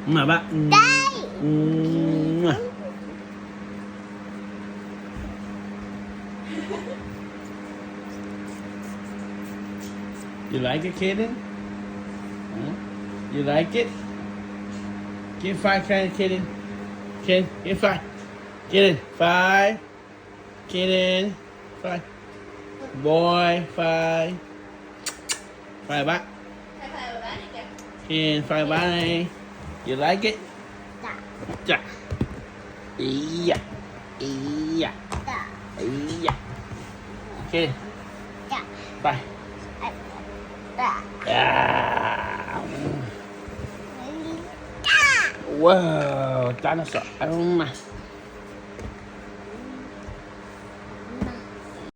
Mà bác You like it, Kayden? Huh? You like it? Give 5, Kayden. Kayden, give 5. Kayden, 5. Kayden, 5. Boy, 5. 5 bác. Kayden, 5 bác này. You like it? Dạ. Ý dạ. Ý dạ. Ý dạ. Kayden. 5. Yeah. Wow, dinosaur.